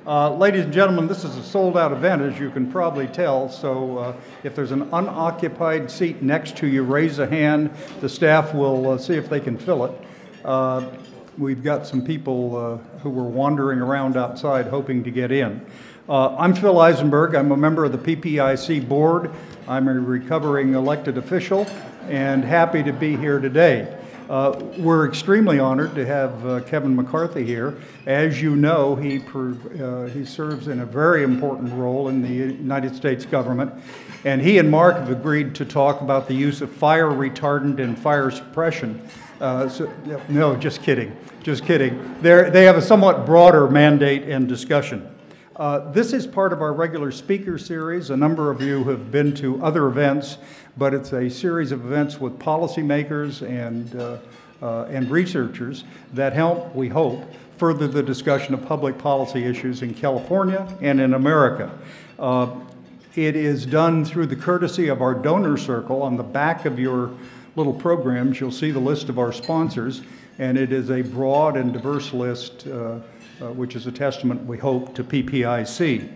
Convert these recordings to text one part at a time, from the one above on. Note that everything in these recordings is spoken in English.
Ladies and gentlemen, this is a sold-out event, as you can probably tell, so if there's an unoccupied seat next to you, raise a hand. The staff will see if they can fill it. We've got some people who were wandering around outside hoping to get in. I'm Phil Eisenberg. I'm a member of the PPIC board. I'm a recovering elected official and happy to be here today. We're extremely honored to have Kevin McCarthy here. As you know, he serves in a very important role in the United States government, and he and Mark have agreed to talk about the use of fire retardant and fire suppression. No, just kidding, just kidding. They have a somewhat broader mandate and discussion. This is part of our regular speaker series. A number of you have been to other events, but it's a series of events with policymakers and researchers that help, we hope, further the discussion of public policy issues in California and in America. It is done through the courtesy of our donor circle. On the back of your little programs, you'll see the list of our sponsors, and it is a broad and diverse list which is a testament, we hope, to PPIC.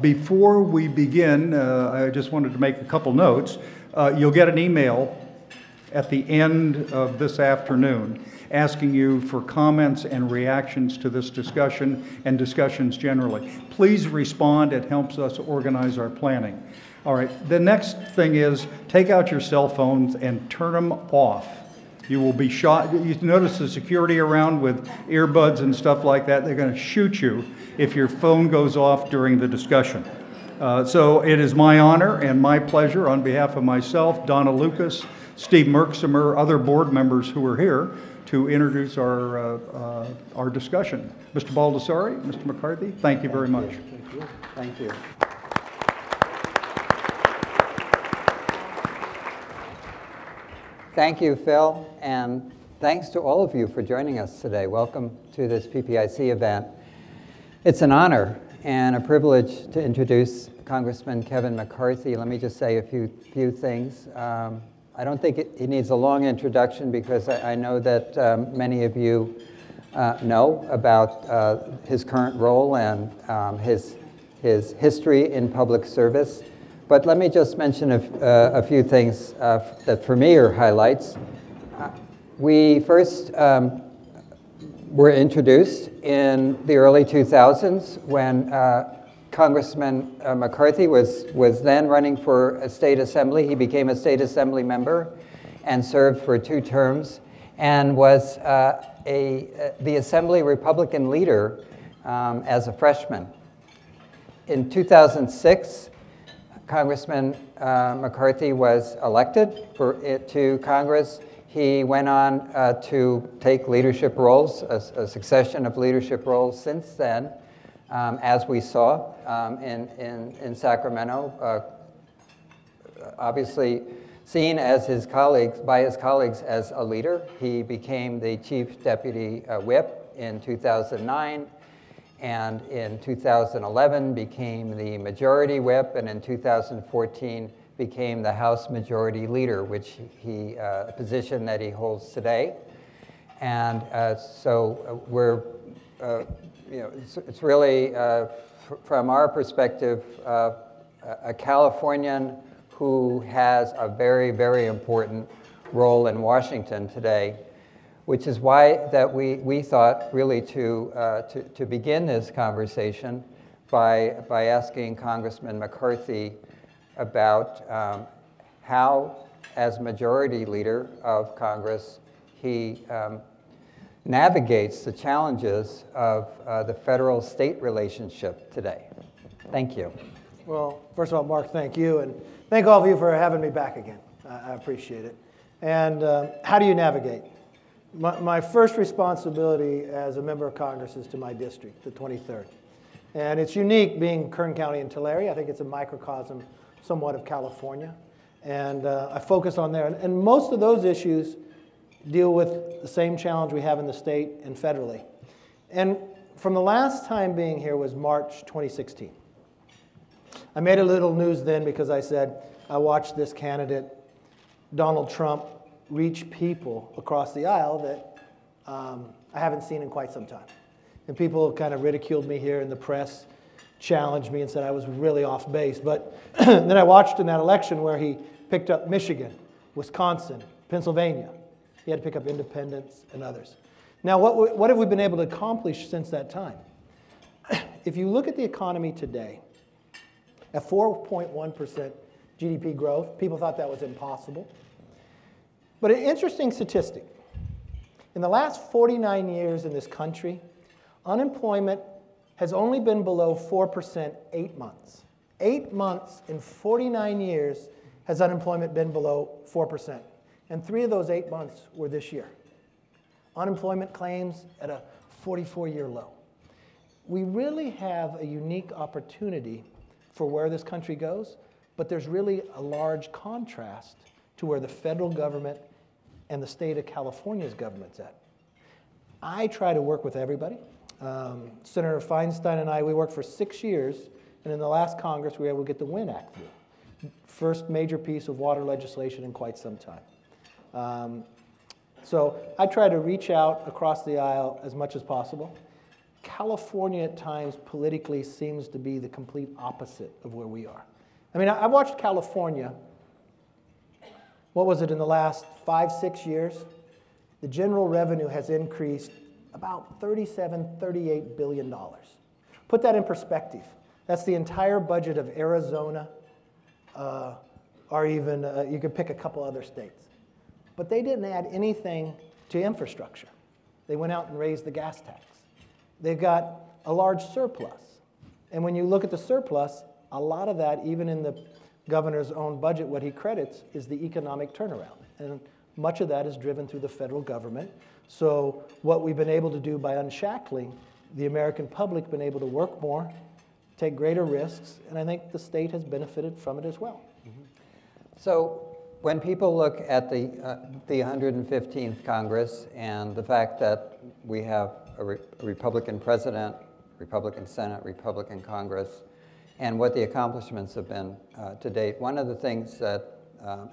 Before we begin, I just wanted to make a couple notes. You'll get an email at the end of this afternoon asking you for comments and reactions to this discussion and discussions generally. Please respond. It helps us organize our planning. All right, the next thing is take out your cell phones and turn them off. You will be shot. You notice the security around with earbuds and stuff like that. They're going to shoot you if your phone goes off during the discussion. So it is my honor and my pleasure on behalf of myself, Donna Lucas, Steve Merksamer, other board members who are here to introduce our discussion. Mr. Baldessari, Mr. McCarthy, thank you very much. Thank you. Thank you. Thank you, Phil, and thanks to all of you for joining us today. Welcome to this PPIC event. It's an honor and a privilege to introduce Congressman Kevin McCarthy. Let me just say a few things. I don't think it needs a long introduction because I know that many of you know about his current role and his history in public service. But let me just mention a few things that for me are highlights. We first were introduced in the early 2000s when Congressman McCarthy was then running for a state assembly. He became a state assembly member and served for 2 terms and was the assembly Republican leader as a freshman. In 2006, Congressman McCarthy was elected to Congress. He went on to take leadership roles, a succession of leadership roles since then, as we saw in Sacramento. Obviously seen as by his colleagues as a leader. He became the chief deputy whip in 2009. And in 2011 became the majority whip, and in 2014 became the House Majority Leader, which a position that he holds today. And so we're, it's really, from our perspective, a Californian who has a very, very important role in Washington today, which is why that we thought really to begin this conversation by asking Congressman McCarthy about how, as majority leader of Congress, he navigates the challenges of the federal-state relationship today. Thank you. Well, first of all, Mark, thank you, and thank all of you for having me back again. I appreciate it. And how do you navigate? My first responsibility as a member of Congress is to my district, the 23rd. And it's unique being Kern County and Tulare. I think it's a microcosm somewhat of California. And I focus on there. And most of those issues deal with the same challenge we have in the state and federally. And from the last time being here was March 2016. I made a little news then because I said I watched this candidate, Donald Trump, reach people across the aisle that I haven't seen in quite some time. And people kind of ridiculed me here in the press, challenged me and said I was really off base. But then I watched in that election where he picked up Michigan, Wisconsin, Pennsylvania. He had to pick up independents and others. Now, what have we been able to accomplish since that time? If you look at the economy today, at 4.1% GDP growth, people thought that was impossible. But an interesting statistic. In the last 49 years in this country, unemployment has only been below 4% 8 months. 8 months in 49 years has unemployment been below 4%. And 3 of those 8 months were this year. Unemployment claims at a 44-year low. We really have a unique opportunity for where this country goes, but there's really a large contrast to where the federal government and the state of California's government's at. I try to work with everybody. Senator Feinstein and I, we worked for 6 years, and in the last Congress, we were able to get the WIN Act through. First major piece of water legislation in quite some time. So I try to reach out across the aisle as much as possible. California at times politically seems to be the complete opposite of where we are. I mean, I watched California, what was it, in the last 5-6 years? The general revenue has increased about $37–38 billion. Put that in perspective. That's the entire budget of Arizona, or even you could pick a couple other states. But they didn't add anything to infrastructure. They went out and raised the gas tax. They've got a large surplus. And when you look at the surplus, a lot of that, even in the governor's own budget, what he credits is the economic turnaround. And much of that is driven through the federal government. So what we've been able to do by unshackling the American public, been able to work more, take greater risks, and I think the state has benefited from it as well. Mm-hmm. So when people look at the 115th Congress and the fact that we have a Republican president, Republican Senate, Republican Congress, and what the accomplishments have been to date, one of the things that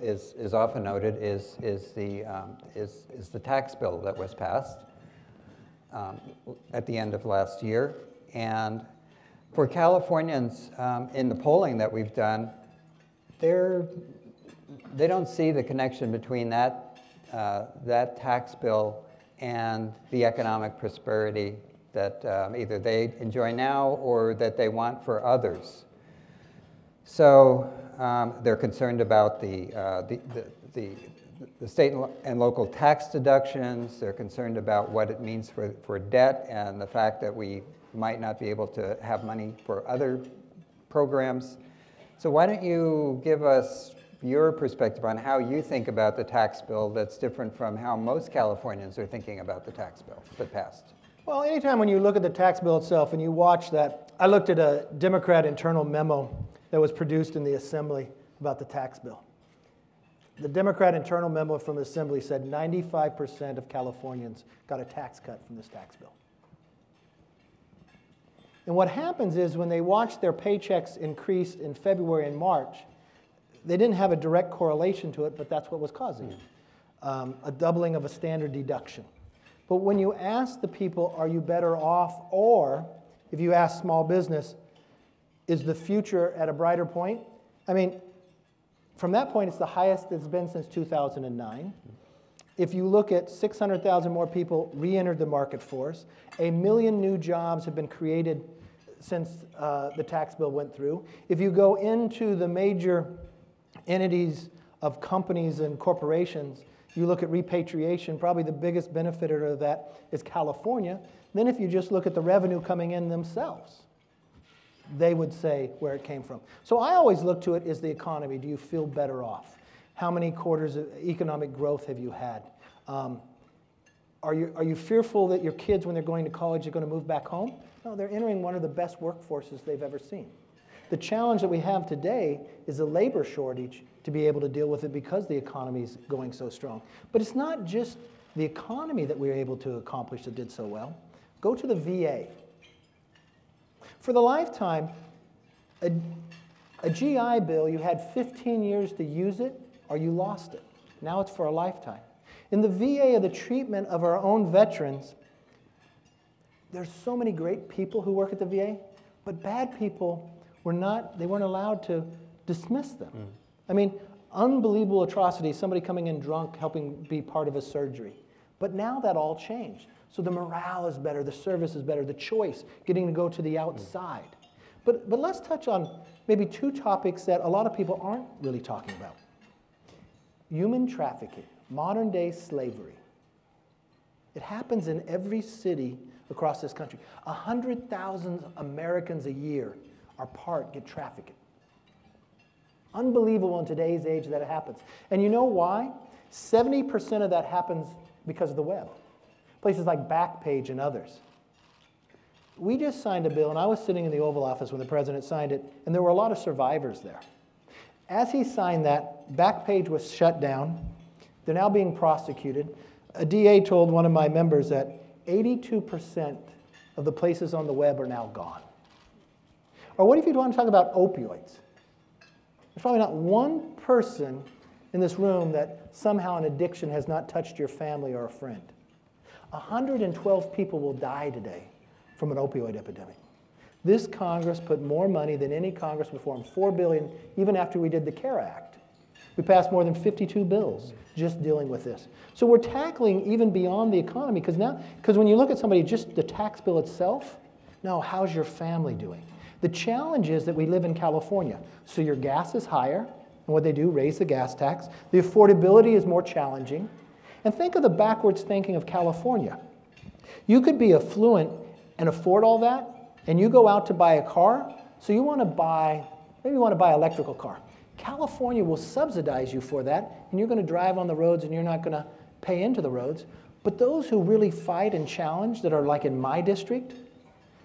is often noted is the tax bill that was passed at the end of last year. And for Californians, in the polling that we've done, they don't see the connection between that tax bill and the economic prosperity that either they enjoy now or that they want for others. So they're concerned about the state and local tax deductions. They're concerned about what it means for debt and the fact that we might not be able to have money for other programs. So why don't you give us your perspective on how you think about the tax bill that's different from how most Californians are thinking about the tax bill that passed? Well, anytime when you look at the tax bill itself and you watch that, I looked at a Democrat internal memo that was produced in the Assembly about the tax bill. The Democrat internal memo from the Assembly said 95% of Californians got a tax cut from this tax bill. And what happens is when they watch their paychecks increase in February and March, they didn't have a direct correlation to it, but that's what was causing it. A doubling of a standard deduction. But when you ask the people, are you better off? Or if you ask small business, is the future at a brighter point? I mean, from that point, it's the highest it's been since 2009. If you look at 600,000 more people re-entered the market force, 1 million new jobs have been created since the tax bill went through. If you go into the major entities of companies and corporations, you look at repatriation, probably the biggest benefiter of that is California. Then if you just look at the revenue coming in themselves, they would say where it came from. So I always look to it as the economy. Do you feel better off? How many quarters of economic growth have you had? Are you fearful that your kids, when they're going to college, are going to move back home? No, they're entering one of the best workforces they've ever seen. The challenge that we have today is a labor shortage to be able to deal with it because the economy is going so strong. But it's not just the economy that we were able to accomplish that did so well. Go to the VA. For the lifetime, a GI Bill, you had 15 years to use it or you lost it. Now it's for a lifetime. In the VA, the treatment of our own veterans, there's so many great people who work at the VA, but bad people they weren't allowed to dismiss them. I mean, unbelievable atrocities, somebody coming in drunk, helping be part of a surgery. But now that all changed. So the morale is better, the service is better, the choice, getting to go to the outside. But let's touch on maybe two topics that a lot of people aren't really talking about. Human trafficking, modern day slavery. It happens in every city across this country. 100,000 Americans a year get trafficked. Unbelievable in today's age that it happens. And you know why? 70% of that happens because of the web. Places like Backpage and others. We just signed a bill, and I was sitting in the Oval Office when the president signed it, and there were a lot of survivors there. As he signed that, Backpage was shut down. They're now being prosecuted. A DA told one of my members that 82% of the places on the web are now gone. Or what if you want to talk about opioids? There's probably not one person in this room that somehow an addiction has not touched your family or a friend. 112 people will die today from an opioid epidemic. This Congress put more money than any Congress before, $4 billion, even after we did the CARE Act. We passed more than 52 bills just dealing with this. So we're tackling even beyond the economy, because when you look at somebody, just the tax bill itself, no, how's your family doing? The challenge is that we live in California, so your gas is higher, and what they do, raise the gas tax. The affordability is more challenging. And think of the backwards thinking of California. You could be affluent and afford all that, and you go out to buy a car, so maybe you want to buy an electrical car. California will subsidize you for that, and you're going to drive on the roads and you're not going to pay into the roads. But those who really fight and challenge, that are like in my district,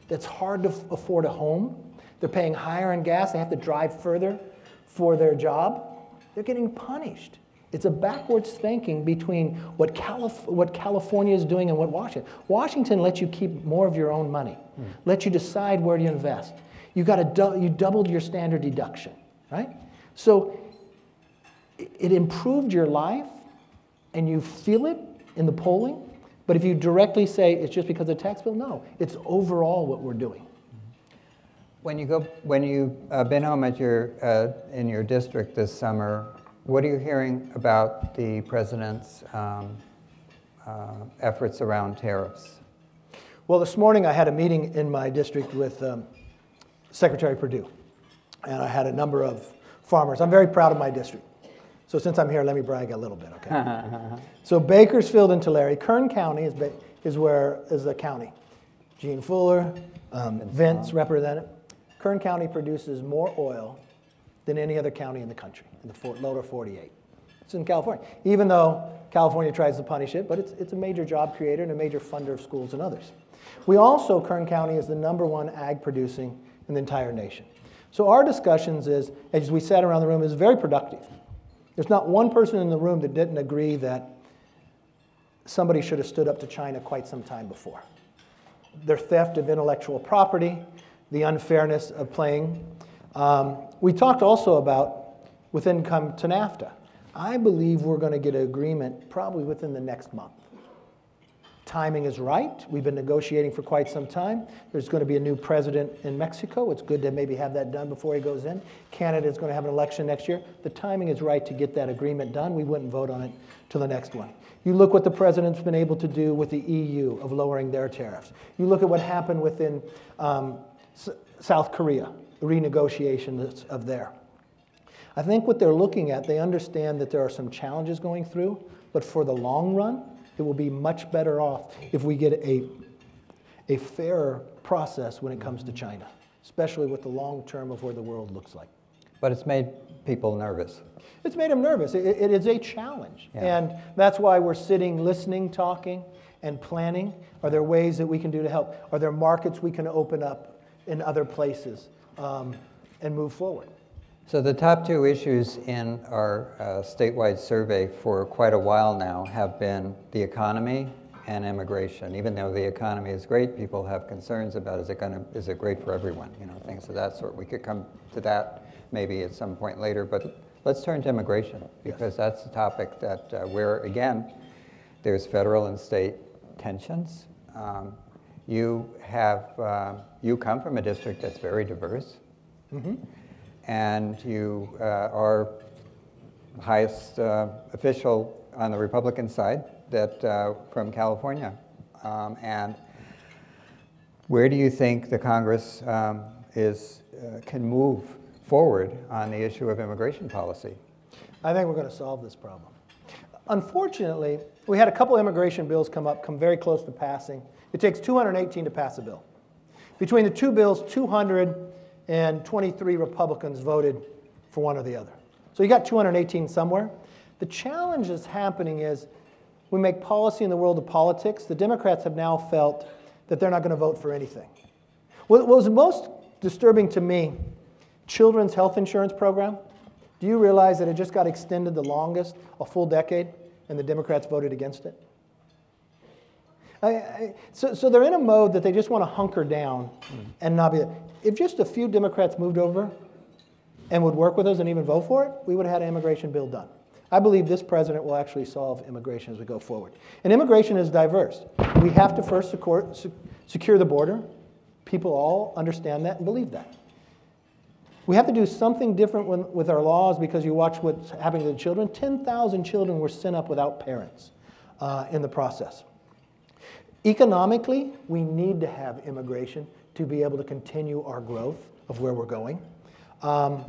that's hard to afford a home, they're paying higher in gas, they have to drive further for their job, they're getting punished. It's a backwards thinking between what California is doing and what Washington. Washington lets you keep more of your own money, lets you decide where to invest. You doubled your standard deduction, right? So it improved your life, and you feel it in the polling. But if you directly say it's just because of the tax bill, no, it's overall what we're doing. When you've been home at in your district this summer, what are you hearing about the president's efforts around tariffs? Well, this morning I had a meeting in my district with Secretary Perdue, and I had a number of farmers. I'm very proud of my district. So since I'm here, let me brag a little bit, okay? So Bakersfield and Tulare, Kern County is the county. Gene Fuller, Vince represented. Kern County produces more oil than any other county in the country, in the lower 48. It's in California, even though California tries to punish it, but it's a major job creator and a major funder of schools and others. Kern County is the #1 ag producing in the entire nation. So our discussions as we sat around the room, is very productive. There's not one person in the room that didn't agree that somebody should have stood up to China quite some time before. Their theft of intellectual property, the unfairness of playing. We talked also about within come to NAFTA. I believe we're going to get an agreement probably within the next month. Timing is right. We've been negotiating for quite some time. There's going to be a new president in Mexico. It's good to maybe have that done before he goes in. Canada is going to have an election next year. The timing is right to get that agreement done. We wouldn't vote on it till the next one. You look what the president's been able to do with the EU of lowering their tariffs. You look at what happened within South Korea, the renegotiation of there. I think what they're looking at, they understand that there are some challenges going through, but for the long run, it will be much better off if we get a fairer process when it comes to China, especially with the long term of where the world looks like. But it's made people nervous. It's made them nervous. It is a challenge. Yeah. And that's why we're sitting, listening, talking, and planning. Are there ways that we can do to help? Are there markets we can open up in other places and move forward? So the top two issues in our statewide survey for quite a while now have been the economy and immigration. Even though the economy is great, people have concerns about is it great for everyone? Things of that sort. We could come to that maybe at some point later, but let's turn to immigration, because that's the topic that where, again, there's federal and state tensions. You come from a district that's very diverse, and you are highest official on the Republican side from California. And where do you think the Congress can move forward on the issue of immigration policy? I think we're going to solve this problem. Unfortunately, we had a couple immigration bills come very close to passing. It takes 218 to pass a bill. Between the two bills, 223 Republicans voted for one or the other. So you got 218 somewhere. The challenge that's happening is we make policy in the world of politics. The Democrats have now felt that they're not going to vote for anything. What was most disturbing to me, children's health insurance program. Do you realize that it just got extended the longest, a full decade, and the Democrats voted against it? So they're in a mode that they just want to hunker down and not be. If just a few Democrats moved over and would work with us and even vote for it, we would have had an immigration bill done. I believe this president will actually solve immigration as we go forward. And immigration is diverse. We have to first secure the border. People all understand that and believe that. We have to do something different with our laws because you watch what's happening to the children. 10,000 children were sent up without parents in the process. Economically, we need to have immigration to be able to continue our growth of where we're going. But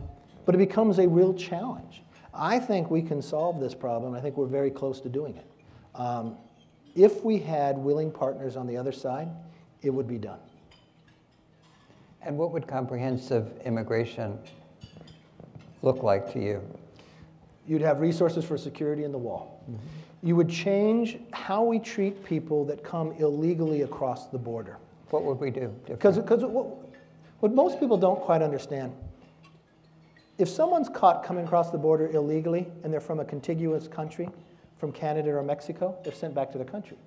it becomes a real challenge. I think we can solve this problem. I think we're very close to doing it. If we had willing partners on the other side, it would be done. And what would comprehensive immigration look like to you? You'd have resources for security in the wall. You would change how we treat people that come illegally across the border. What would we do? Because what most people don't quite understand, if someone's caught coming across the border illegally and they're from a contiguous country, from Canada or Mexico, they're sent back to their country.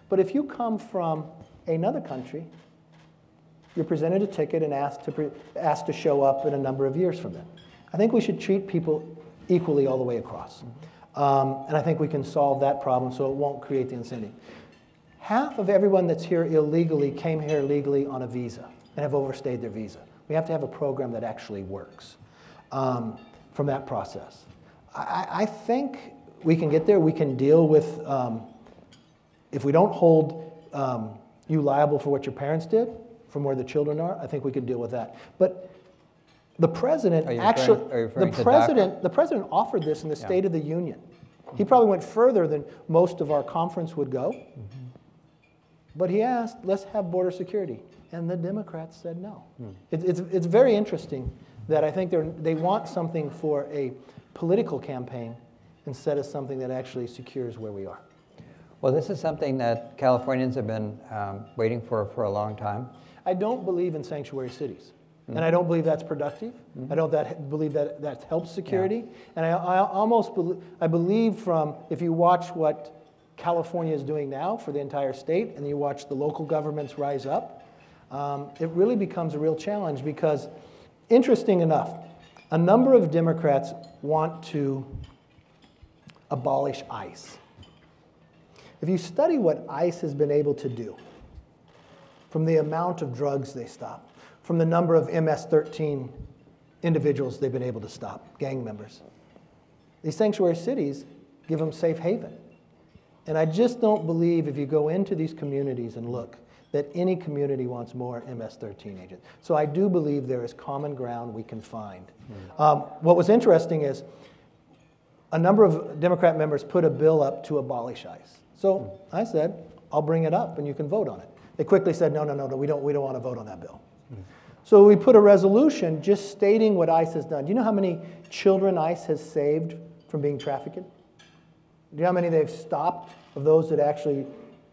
But if you come from another country, you're presented a ticket and asked to show up in a number of years from then. I think we should treat people equally all the way across. And I think we can solve that problem so it won't create the insanity. Half of everyone that's here illegally came here legally on a visa and have overstayed their visa. We have to have a program that actually works from that process. I think we can get there. We can deal with, if we don't hold you liable for what your parents did, from where the children are, I think we could deal with that. But the president the president offered this in the State of the Union. He probably went further than most of our conference would go. But he asked, let's have border security. And the Democrats said no. It's very interesting that I think they want something for a political campaign instead of something that actually secures where we are. Well, this is something that Californians have been waiting for a long time. I don't believe in sanctuary cities. And I don't believe that's productive. I don't believe that helps security. And I believe from, if you watch what California is doing now for the entire state, and you watch the local governments rise up, it really becomes a real challenge because, interesting enough, a number of Democrats want to abolish ICE. If you study what ICE has been able to do, from the amount of drugs they stop, from the number of MS-13 individuals they've been able to stop, gang members, these sanctuary cities give them safe haven. And I just don't believe if you go into these communities and look that any community wants more MS-13 agents. So I do believe there is common ground we can find. What was interesting is a number of Democrat members put a bill up to abolish ICE. So I said, I'll bring it up and you can vote on it. They quickly said, no, we don't want to vote on that bill. So we put a resolution just stating what ICE has done. Do you know how many children ICE has saved from being trafficked? Do you know how many they've stopped of those that actually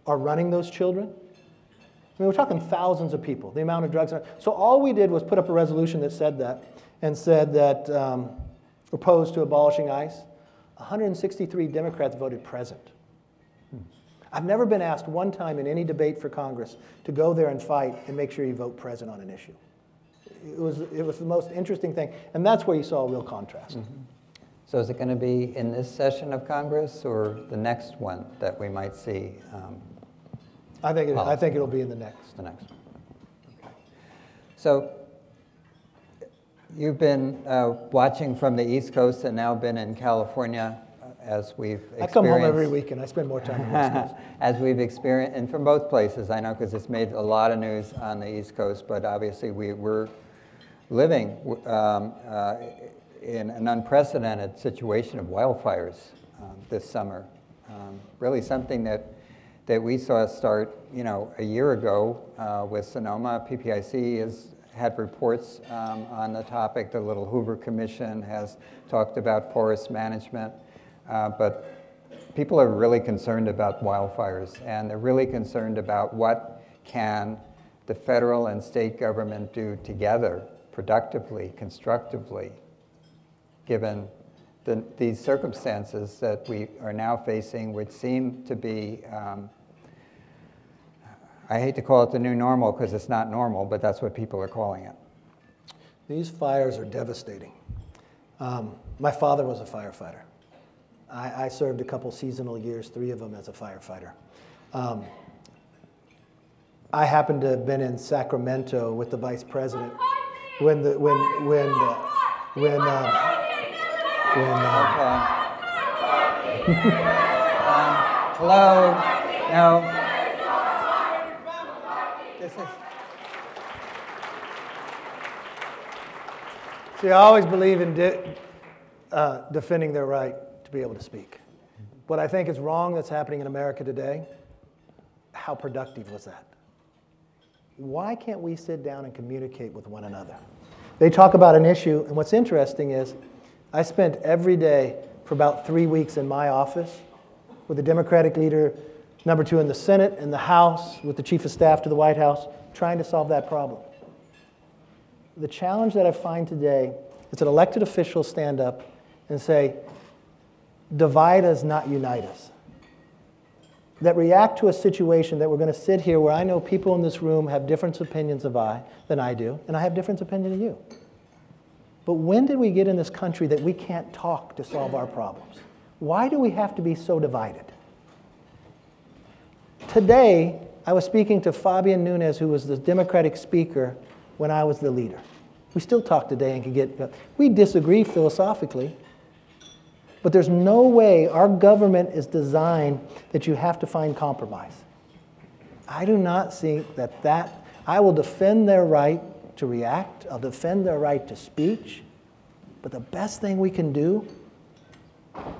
are running those children? I mean, we're talking thousands of people, the amount of drugs. So all we did was put up a resolution that said that, and said that we're opposed to abolishing ICE. 163 Democrats voted present. I've never been asked one time in any debate for Congress to go there and fight and make sure you vote present on an issue. It was the most interesting thing, and that's where you saw a real contrast. So is it going to be in this session of Congress or the next one that we might see? I think policy. it'll be in the next. The next one. Okay. So you've been watching from the East Coast and now been in California as we've experienced. I come home every weekend. I spend more time on the West Coast. As we've experienced, and from both places, I know, because it's made a lot of news on the East Coast, but obviously we're living in an unprecedented situation of wildfires this summer. Really something that we saw start, a year ago with Sonoma. PPIC has had reports on the topic. The Little Hoover Commission has talked about forest management, but people are really concerned about wildfires, and they're really concerned about what can the federal and state government do together, productively, constructively, given these circumstances that we are now facing, which seem to be, I hate to call it the new normal because it's not normal, but that's what people are calling it. These fires are devastating. My father was a firefighter. I served a couple seasonal years, 3 of them as a firefighter. I happened to have been in Sacramento with the vice president when hello? No. This is... See, I always believe in defending their right to be able to speak. What I think is wrong that's happening in America today, how productive was that? Why can't we sit down and communicate with one another? They talk about an issue, and what's interesting is I spent every day for about 3 weeks in my office with the Democratic leader, number 2 in the Senate, in the House, with the Chief of Staff to the White House, trying to solve that problem. The challenge that I find today is that elected officials stand up and say, divide us, not unite us. That react to a situation that we're going to sit here where I know people in this room have different opinions than I do, and I have different opinion than you. But when did we get in this country that we can't talk to solve our problems? Why do we have to be so divided? Today, I was speaking to Fabian Nunez, who was the Democratic speaker when I was the leader. We still talk today and can we disagree philosophically, but there's no way our government is designed that you have to find compromise. I do not see that I will defend their right to react, I'll defend their right to speech, but the best thing we can do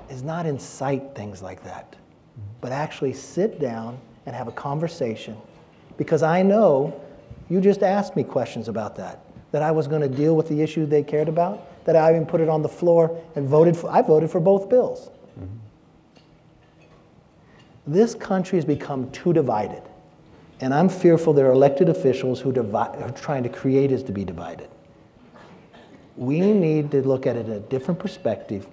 is not incite things like that, but actually sit down and have a conversation, because I know you just asked me questions about that I was going to deal with the issue they cared about, that I even put it on the floor and I voted for both bills. Mm-hmm. This country has become too divided, and I'm fearful there are elected officials who are trying to create us to be divided. We need to look at it in a different perspective,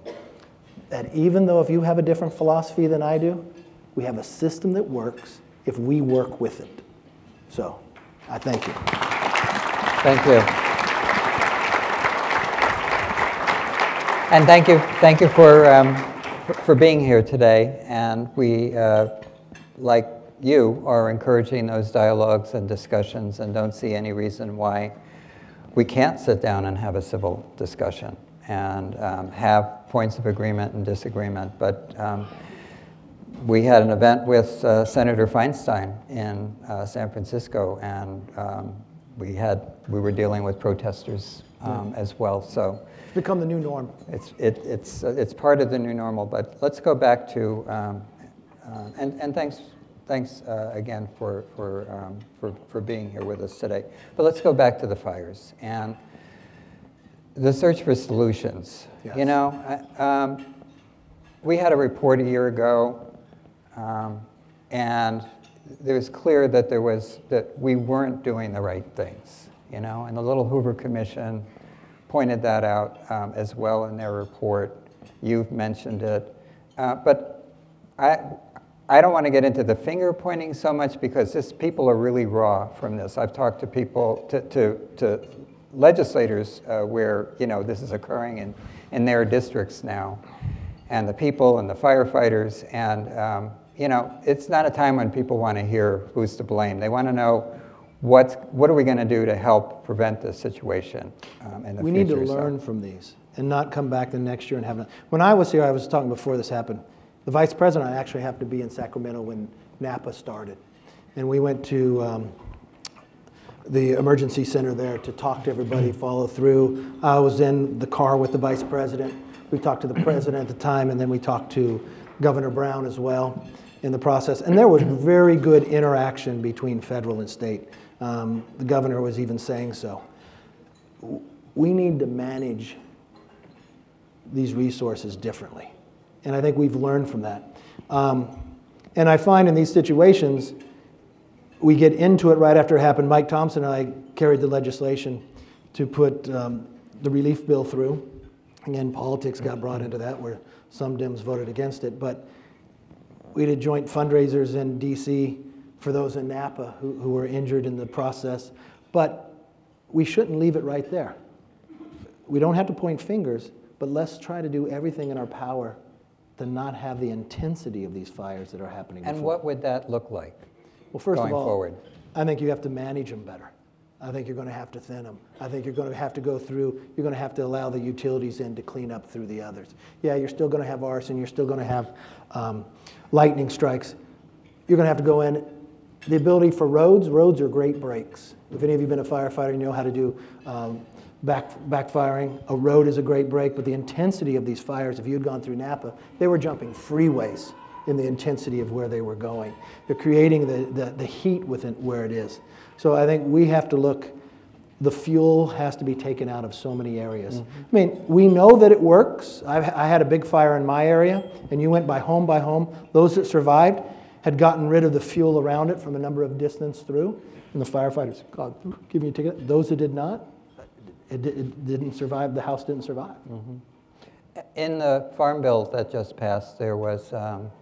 that even though if you have a different philosophy than I do, we have a system that works if we work with it. So, I thank you. Thank you. And thank you for being here today. And we, like you, are encouraging those dialogues and discussions, and don't see any reason why we can't sit down and have a civil discussion and have points of agreement and disagreement. But we had an event with Senator Feinstein in San Francisco, and we were dealing with protesters as well. So it's become the new norm. It's part of the new normal. But let's go back to and thanks again for being here with us today. But let's go back to the fires and the search for solutions. Yes. You know, we had a report a year ago. And it was clear that we weren't doing the right things, you know, and the Little Hoover Commission pointed that out as well in their report. You've mentioned it, but I don't want to get into the finger pointing so much, because people are really raw from this. I've talked to people, to legislators where, you know, this is occurring in their districts now, and the people and the firefighters, and you know, it's not a time when people want to hear who's to blame. They want to know what are we going to do to help prevent this situation in the future. We need to learn from these and not come back the next year and have. When I was here, I was talking before this happened. The vice president actually happened to be in Sacramento when Napa started, and we went to the emergency center there to talk to everybody, follow through. I was in the car with the vice president. We talked to the president at the time, and then we talked to Governor Brown as well in the process. And there was very good interaction between federal and state. The governor was even saying so. We need to manage these resources differently. And I think we've learned from that. And I find in these situations, we get into it right after it happened. Mike Thompson and I carried the legislation to put the relief bill through. Again, politics got brought into that where some Dems voted against it. But we did joint fundraisers in D.C. for those in Napa who were injured in the process. But we shouldn't leave it right there. We don't have to point fingers, but let's try to do everything in our power to not have the intensity of these fires that are happening And before. what would that look like? Well, first going of all, forward? I think you have to manage them better. I think you're going to have to thin them. I think you're going to have to go through, you're going to have to allow the utilities in to clean up through the others. Yeah, you're still going to have arson, you're still going to have lightning strikes. You're going to have to go in. The ability for roads are great breaks. If any of you have been a firefighter, you know how to do backfiring. A road is a great break, but the intensity of these fires, if you had gone through Napa, they were jumping freeways in the intensity of where they were going. They're creating the heat within where it is. So I think we have to look, the fuel has to be taken out of so many areas. Mm-hmm. I mean, we know that it works. I had a big fire in my area, and you went by home. Those that survived had gotten rid of the fuel around it from a number of distance through, and the firefighters give me a ticket. Those that did not, it didn't survive, the house didn't survive. Mm-hmm. In the farm bill that just passed, there was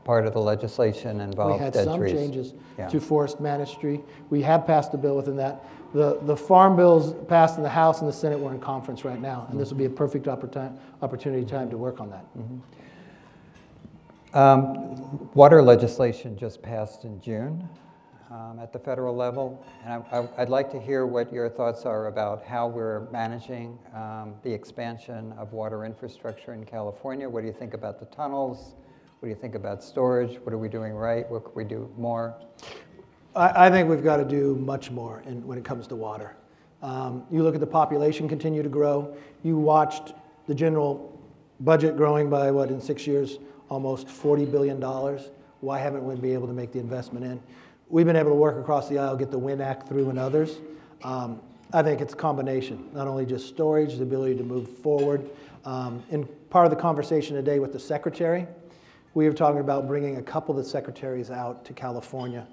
part of the legislation involved dead trees. We had some changes to forest management. We have passed a bill within that. The farm bills passed in the House and the Senate were in conference right now, and this will be a perfect opportunity time to work on that. Mm-hmm. Water legislation just passed in June at the federal level, and I'd like to hear what your thoughts are about how we're managing the expansion of water infrastructure in California. What do you think about the tunnels? What do you think about storage? What are we doing right? What could we do more? I think we've got to do much more when it comes to water. You look at the population continue to grow. You watched the general budget growing by, in 6 years, almost $40 billion. Why haven't we been able to make the investment in? We've been able to work across the aisle, get the WIN Act through and others. I think it's a combination, not only just storage, the ability to move forward. In part of the conversation today with the secretary, we were talking about bringing a couple of the secretaries out to California,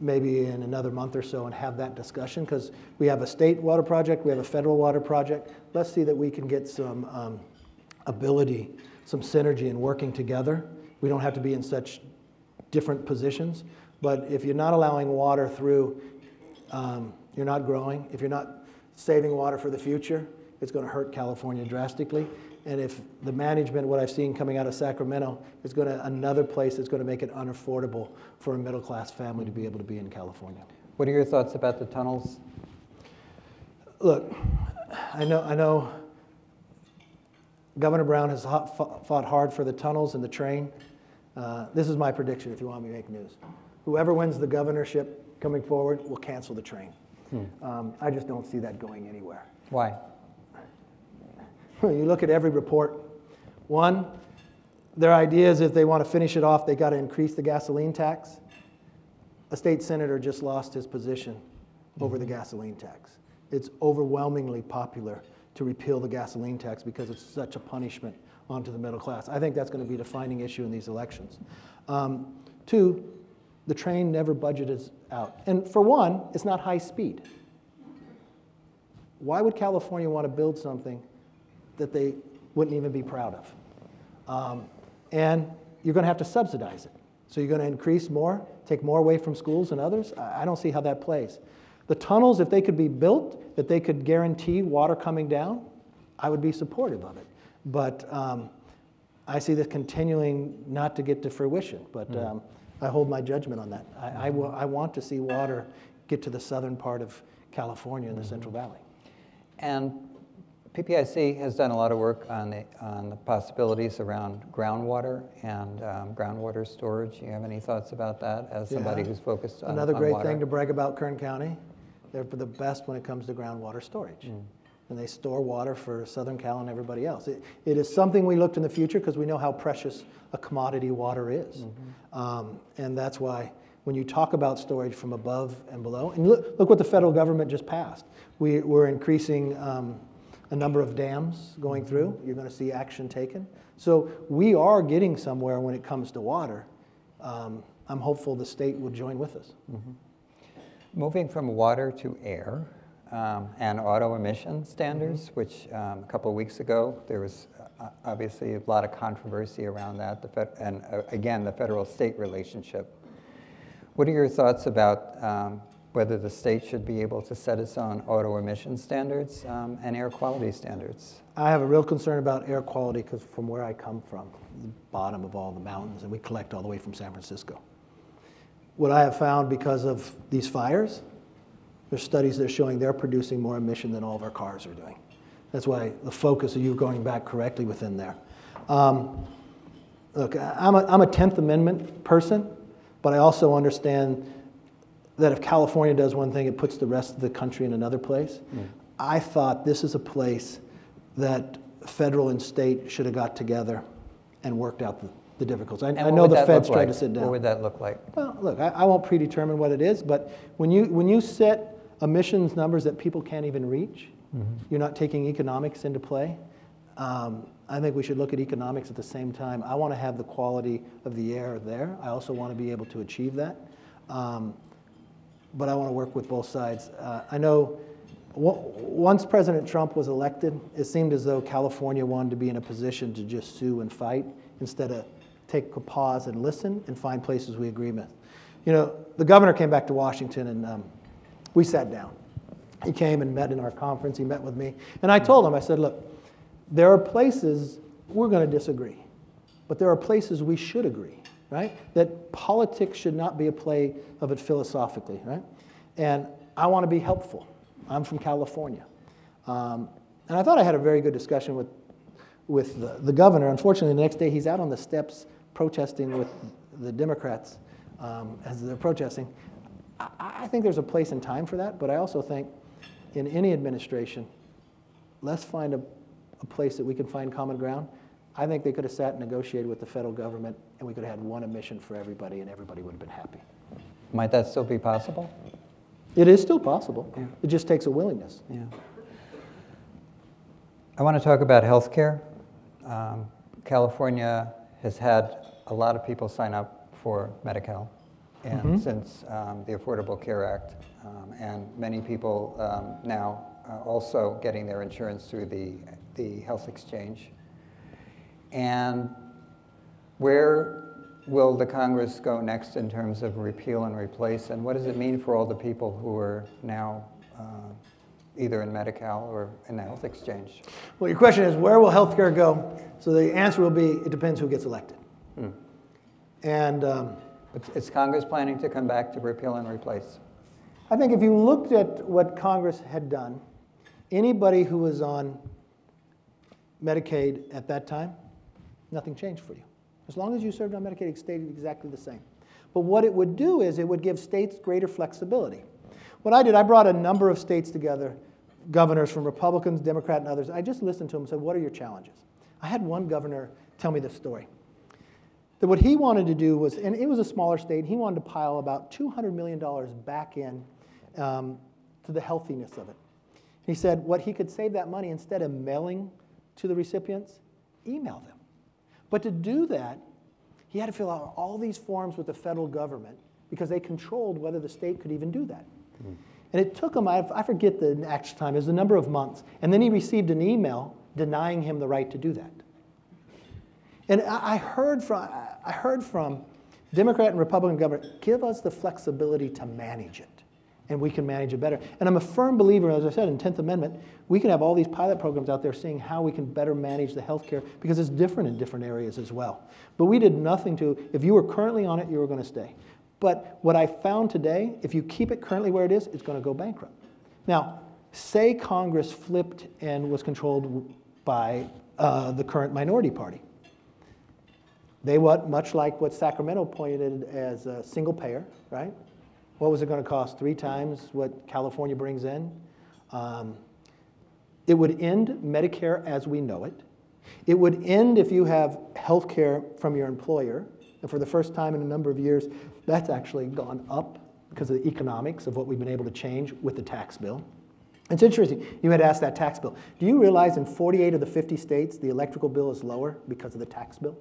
maybe in another month or so, and have that discussion, because we have a state water project, we have a federal water project. Let's see that we can get some ability, some synergy in working together. We don't have to be in such different positions. But if you're not allowing water through, you're not growing. If you're not saving water for the future, it's going to hurt California drastically. And if the management, what I've seen coming out of Sacramento, is going to another place that's going to make it unaffordable for a middle-class family to be able to be in California. What are your thoughts about the tunnels? Look, I know Governor Brown has fought hard for the tunnels and the train. This is my prediction if you want me to make news. Whoever wins the governorship coming forward will cancel the train. I just don't see that going anywhere. Why? You look at every report. One, their idea is if they want to finish it off, they got to increase the gasoline tax. A state senator just lost his position over the gasoline tax. It's overwhelmingly popular to repeal the gasoline tax because it's such a punishment onto the middle class. I think that's going to be a defining issue in these elections. Two, the train never budgeted out. And for one, it's not high speed. Why would California want to build something that they wouldn't even be proud of? And you're going to have to subsidize it. So you're going to increase more, take more away from schools and others? I don't see how that plays. The tunnels, if they could be built, that they could guarantee water coming down, I would be supportive of it. But I see this continuing not to get to fruition. But I hold my judgment on that. I want to see water get to the southern part of California in the Central Valley. And PPIC has done a lot of work on the possibilities around groundwater and groundwater storage. Do you have any thoughts about that as somebody who's focused on Another great water? thing to brag about Kern County. They're the best when it comes to groundwater storage. And they store water for Southern Cal and everybody else. It is something we looked in the future because we know how precious a commodity water is. And that's why when you talk about storage from above and below, and look what the federal government just passed. We're increasing a number of dams going through. You're going to see action taken. So we are getting somewhere when it comes to water. I'm hopeful the state will join with us. Moving from water to air and auto emission standards, which a couple of weeks ago, there was obviously a lot of controversy around that, and again, the federal-state relationship. What are your thoughts about whether the state should be able to set its own auto emission standards and air quality standards? I have a real concern about air quality because from where I come from, the bottom of all the mountains, and we collect all the way from San Francisco. What I have found because of these fires, there's studies that are showing they're producing more emission than all of our cars are doing. That's why the focus of you going back correctly within there. Look, I'm a 10th Amendment person, but I also understand that if California does one thing, it puts the rest of the country in another place. I thought this is a place that federal and state should have got together and worked out the difficulties. I know the feds tried to sit down. What would that look like? Well, look, I won't predetermine what it is, but when you set emissions numbers that people can't even reach, you're not taking economics into play. I think we should look at economics at the same time. I want to have the quality of the air there. I also want to be able to achieve that. But I want to work with both sides. I know once President Trump was elected, it seemed as though California wanted to be in a position to just sue and fight instead of take a pause and listen and find places we agree with. You know, the governor came back to Washington and we sat down. He came and met in our conference. He met with me. And I told him, I said, look, there are places we're going to disagree, but there are places we should agree, right? That politics should not be a play of it philosophically, right? And I want to be helpful. I'm from California. And I thought I had a very good discussion with the governor. Unfortunately, the next day he's out on the steps protesting with the Democrats as they're protesting. I think there's a place and time for that, but I also think in any administration, let's find a place that we can find common ground. I think they could have sat and negotiated with the federal government, and we could have had one emission for everybody, and everybody would have been happy. Might that still be possible? It is still possible. Yeah. It just takes a willingness. Yeah. I want to talk about healthcare. California has had a lot of people sign up for Medi-Cal and since the Affordable Care Act, and many people now also getting their insurance through the health exchange. And where will the Congress go next in terms of repeal and replace, and what does it mean for all the people who are now either in Medi-Cal or in the health exchange? Well, your question is, where will healthcare go? So the answer will be, it depends who gets elected. And Is Congress planning to come back to repeal and replace? I think if you looked at what Congress had done, anybody who was on Medicaid at that time, nothing changed for you. As long as you served on Medicaid, it stayed exactly the same. But what it would do is it would give states greater flexibility. What I did, I brought a number of states together, governors from Republicans, Democrat, and others. I just listened to them and said, what are your challenges? I had one governor tell me this story. That what he wanted to do was, and it was a smaller state, he wanted to pile about $200 million back in to the healthiness of it. He said what he could save that money, instead of mailing to the recipients, email them. But to do that, he had to fill out all these forms with the federal government because they controlled whether the state could even do that. And it took him, I forget the actual time, it was a number of months. And then he received an email denying him the right to do that. And I heard from Democrat and Republican government, give us the flexibility to manage it. and we can manage it better. And I'm a firm believer, as I said, in 10th Amendment, we can have all these pilot programs out there seeing how we can better manage the healthcare, because it's different in different areas as well. But we did nothing to, if you were currently on it, you were going to stay. But what I found today, if you keep it currently where it is, it's going to go bankrupt. Now, say Congress flipped and was controlled by the current minority party. They want, much like what Sacramento pointed as a single payer, right? What was it going to cost? 3 times what California brings in? It would end Medicare as we know it. It would end if you have health care from your employer. And for the first time in a number of years, that's actually gone up because of the economics of what we've been able to change with the tax bill. It's interesting, you had asked that tax bill. Do you realize in 48 of the 50 states, the electrical bill is lower because of the tax bill?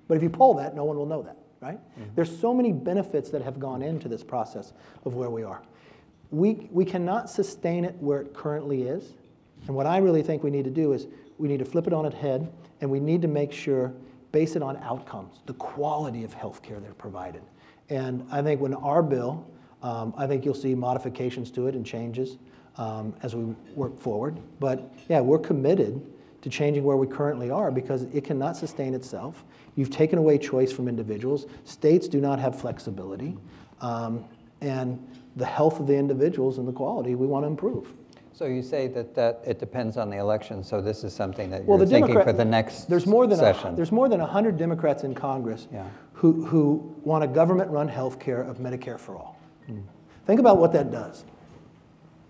But if you poll that, no one will know that, right? There's so many benefits that have gone into this process of where we are. We cannot sustain it where it currently is. And what I really think we need to do is we need to flip it on its head, and we need to make sure, base it on outcomes, the quality of health care that's provided. And I think when our bill, I think you'll see modifications to it and changes as we work forward. But yeah, we're committed to changing where we currently are because it cannot sustain itself. You've taken away choice from individuals. States do not have flexibility. And the health of the individuals and the quality we want to improve. So you say that it depends on the election, so this is something that you're thinking for the next session. There's more than 100 Democrats in Congress who want a government-run health care of Medicare for all. Think about what that does.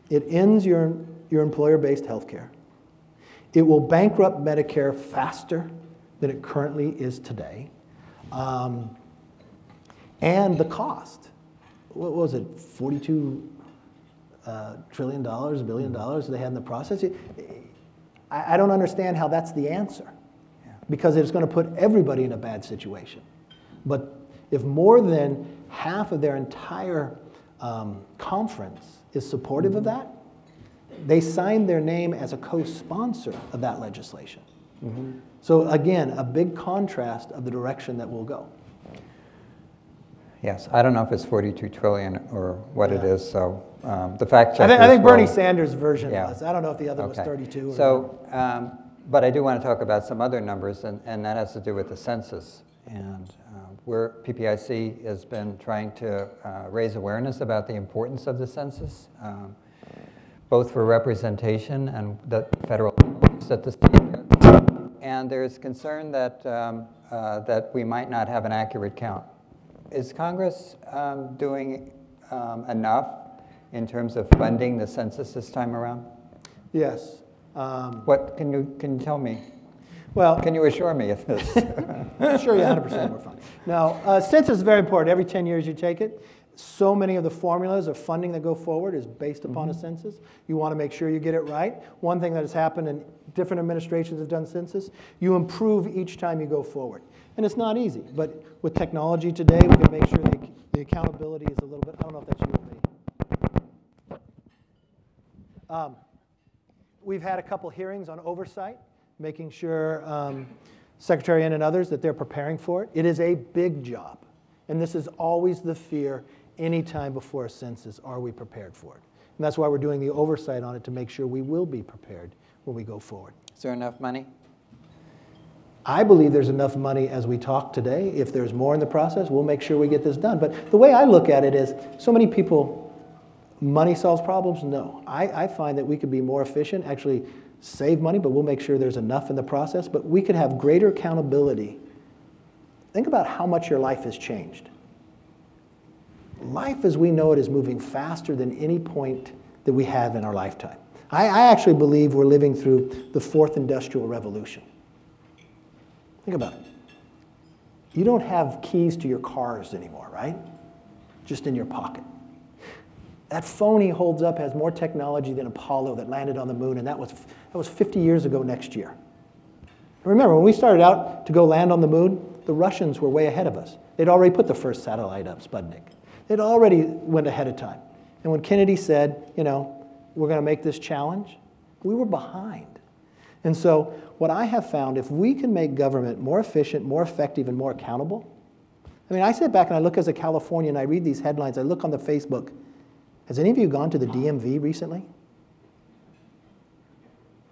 It ends your employer-based health care. It will bankrupt Medicare faster than it currently is today. And the cost, what was it, $42 trillion, billion they had in the process? I don't understand how that's the answer, because it's going to put everybody in a bad situation. But if more than half of their entire conference is supportive of that, they signed their name as a co-sponsor of that legislation. So again, a big contrast of the direction that we'll go. Yes, I don't know if it's 42 trillion or what it is, so the fact checkers I think Bernie Sanders' version was. I don't know if the other was 32. So, but I do want to talk about some other numbers, and that has to do with the census. And PPIC has been trying to raise awareness about the importance of the census, both for representation and the federal at the state. And there's concern that, that we might not have an accurate count. Is Congress doing enough in terms of funding the census this time around? Yes. What can you tell me? Well, can you assure me of this? Sure, you 100% we're fine. Now, census is very important. Every 10 years you take it. So many of the formulas of funding that go forward is based upon a census. You want to make sure you get it right. One thing that has happened in different administrations have done census, you improve each time you go forward. And it's not easy, but with technology today, we can make sure the accountability is a little bit, I don't know if that's you or me. We've had a couple hearings on oversight, making sure Secretary N and others that they're preparing for it. It is a big job, and this is always the fear anytime before a census, are we prepared for it? And that's why we're doing the oversight on it to make sure we will be prepared when we go forward. Is there enough money? I believe there's enough money as we talk today. If there's more in the process, we'll make sure we get this done. But the way I look at it is, so many people, money solves problems? No. I find that we could be more efficient, actually save money, but we'll make sure there's enough in the process. But we could have greater accountability. Think about how much your life has changed. Life as we know it is moving faster than any point that we have in our lifetime. I actually believe we're living through the fourth industrial revolution. Think about it. You don't have keys to your cars anymore, right? Just in your pocket. That phone he holds up has more technology than Apollo that landed on the moon, and that was 50 years ago next year. Remember, when we started out to go land on the moon, the Russians were way ahead of us. They'd already put the first satellite up, Sputnik. They'd already went ahead of time. And when Kennedy said, you know, we're going to make this challenge, we were behind. And so what I have found, if we can make government more efficient, more effective, and more accountable, I mean, I sit back and I look as a Californian, I read these headlines, I look on the Facebook, Has any of you gone to the DMV recently?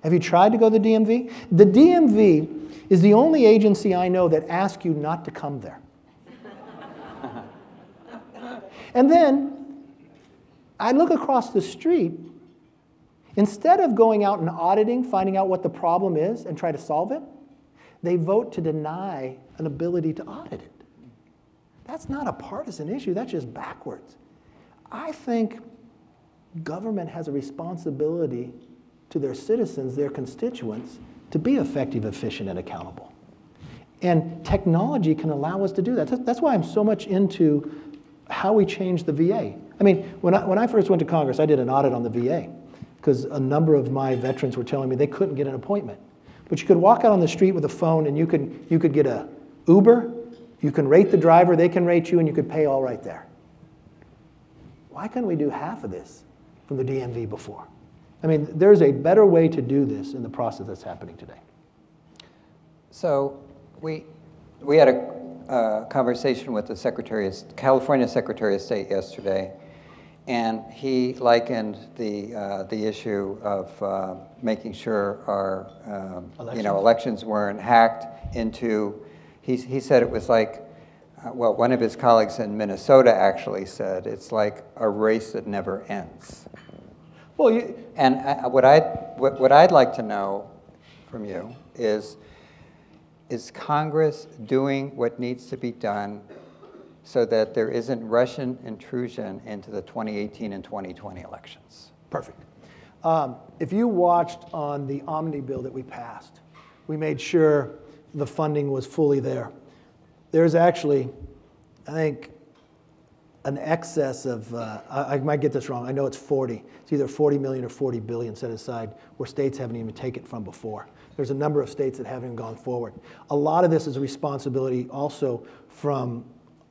Have you tried to go to the DMV? The DMV is the only agency I know that asks you not to come there. And then I look across the street. Instead of going out and auditing, finding out what the problem is and try to solve it, they vote to deny an ability to audit it. That's not a partisan issue. That's just backwards. I think government has a responsibility to their citizens, their constituents, to be effective, efficient, and accountable. And technology can allow us to do that. That's why I'm so much into how we change the VA. I mean, when I first went to Congress, I did an audit on the VA because a number of my veterans were telling me they couldn't get an appointment. But you could walk out on the street with a phone and you could get a Uber, you can rate the driver, they can rate you, and you could pay all right there. Why couldn't we do half of this from the DMV before? I mean, there's a better way to do this in the process that's happening today. So we had a conversation with the California Secretary of State yesterday, and he likened the issue of making sure our elections weren't hacked into. He said it was like, well, one of his colleagues in Minnesota actually said it's like a race that never ends. Well, what I'd like to know from you is Congress doing what needs to be done so that there isn't Russian intrusion into the 2018 and 2020 elections? Perfect. If you watched on the Omni bill that we passed, we made sure the funding was fully there. There's actually, I think, an excess of, I might get this wrong, I know it's 40. It's either 40 million or 40 billion set aside where states haven't even taken it from before. There's a number of states that haven't gone forward. A lot of this is a responsibility also from,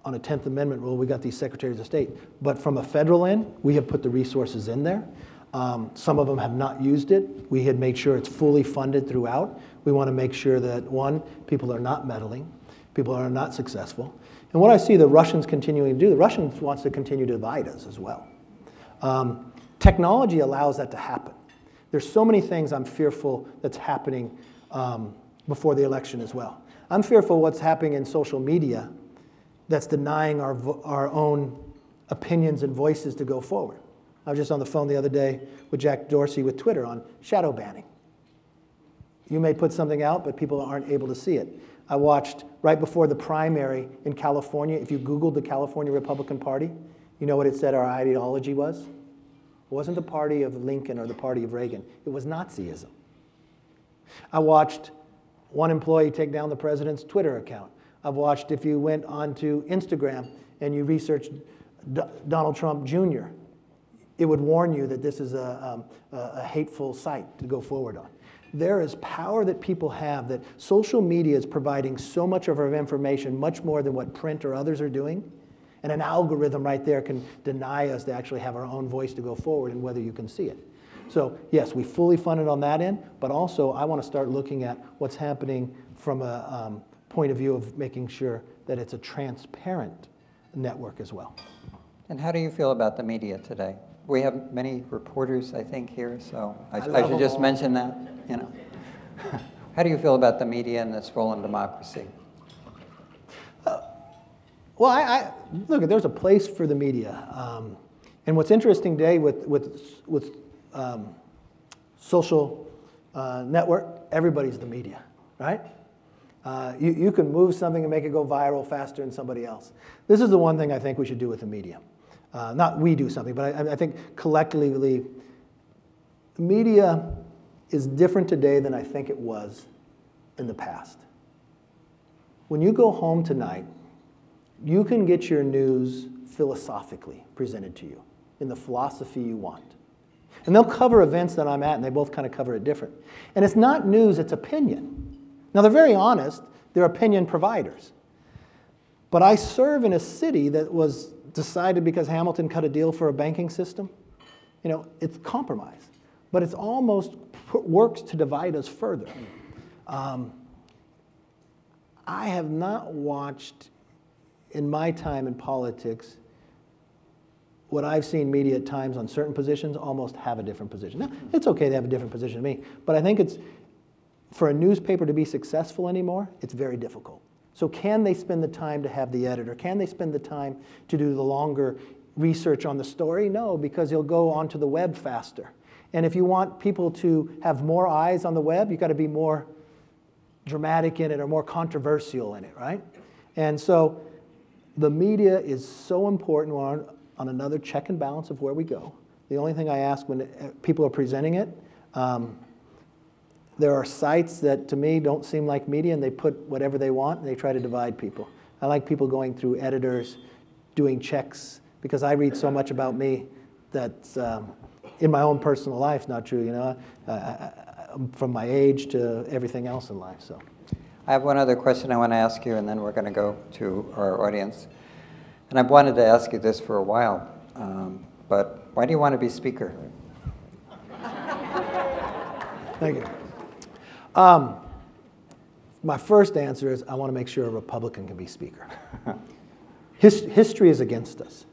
on a 10th Amendment rule, we got these secretaries of state. But from a federal end, we have put the resources in there. Some of them have not used it. We had made sure it's fully funded throughout. We want to make sure that, one, people are not meddling, people are not successful. And what I see the Russians continuing to do, the Russians wants to continue to divide us as well. Technology allows that to happen. There's so many things I'm fearful that's happening before the election as well. I'm fearful what's happening in social media that's denying our own opinions and voices to go forward. I was just on the phone the other day with Jack Dorsey with Twitter on shadow banning. You may put something out, but people aren't able to see it. I watched right before the primary in California, if you Googled the California Republican Party, you know what it said our ideology was? It wasn't the party of Lincoln or the party of Reagan. It was Nazism. I watched one employee take down the president's Twitter account. I've watched if you went onto Instagram and you researched Donald Trump Jr., it would warn you that this is a hateful site to go forward on. There is power that people have, that social media is providing so much of our information, much more than what print or others are doing. And an algorithm right there can deny us to actually have our own voice to go forward and whether you can see it. So yes, we fully funded on that end, but also I want to start looking at what's happening from a point of view of making sure that it's a transparent network as well. And how do you feel about the media today? We have many reporters, I think, here, so I should just mention that, you know. How do you feel about the media and its role in democracy? Well, look, there's a place for the media. And what's interesting today with social network, everybody's the media, right? You can move something and make it go viral faster than somebody else. This is the one thing I think we should do with the media. Not we do something, but I think collectively, media is different today than I think it was in the past. When you go home tonight, you can get your news philosophically presented to you in the philosophy you want. And they'll cover events that I'm at, and they both kind of cover it different. And it's not news, it's opinion. Now, they're very honest. They're opinion providers. But I serve in a city that was decided because Hamilton cut a deal for a banking system. You know, it's compromise. But it's almost works to divide us further. I have not watched, in my time in politics, what I've seen media at times on certain positions almost have a different position. Now, it's okay to have a different position than me, but I think it's, for a newspaper to be successful anymore, it's very difficult. So can they spend the time to have the editor? Can they spend the time to do the longer research on the story? No, because you'll go onto the web faster. And if you want people to have more eyes on the web, you've got to be more dramatic in it or more controversial in it, right? And so the media is so important. We're on another check and balance of where we go. The only thing I ask when people are presenting it, there are sites that to me don't seem like media, and they put whatever they want and they try to divide people. I like people going through editors, doing checks, because I read so much about me that's in my own personal life not true, you know, from my age to everything else in life. So, I have one other question I want to ask you, and then we're going to go to our audience. And I've wanted to ask you this for a while, but why do you want to be Speaker? Thank you. My first answer is I want to make sure a Republican can be Speaker. History is against us.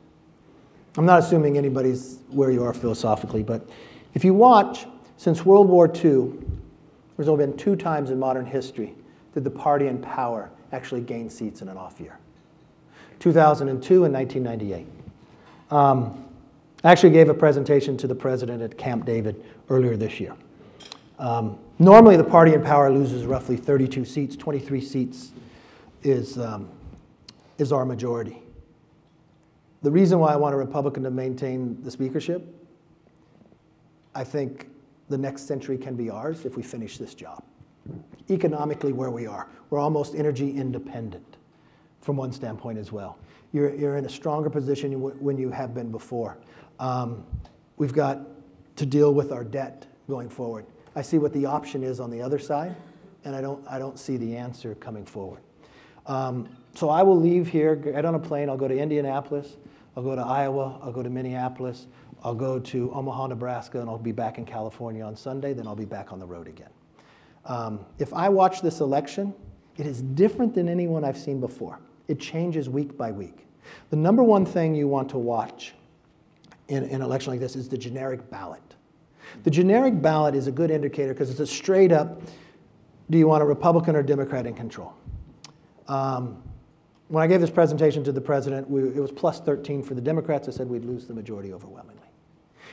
I'm not assuming anybody's where you are philosophically, but if you watch, since World War II, there's only been 2 times in modern history that the party in power actually gained seats in an off year. 2002 and 1998. I actually gave a presentation to the president at Camp David earlier this year. Normally, the party in power loses roughly 32 seats. 23 seats is our majority. The reason why I want a Republican to maintain the speakership, I think the next century can be ours if we finish this job. Economically, where we are, we're almost energy independent from one standpoint as well. You're in a stronger position when you have been before. We've got to deal with our debt going forward. I see what the option is on the other side, and I don't see the answer coming forward. So I will leave here, get on a plane, I'll go to Indianapolis, I'll go to Iowa, I'll go to Minneapolis, I'll go to Omaha, Nebraska, and I'll be back in California on Sunday, then I'll be back on the road again. If I watch this election, it is different than anyone I've seen before. It changes week by week. The number one thing you want to watch in an election like this is the generic ballot. The generic ballot is a good indicator because it's a straight up, do you want a Republican or Democrat in control? When I gave this presentation to the president, it was plus 13 for the Democrats. I said we'd lose the majority overwhelmingly.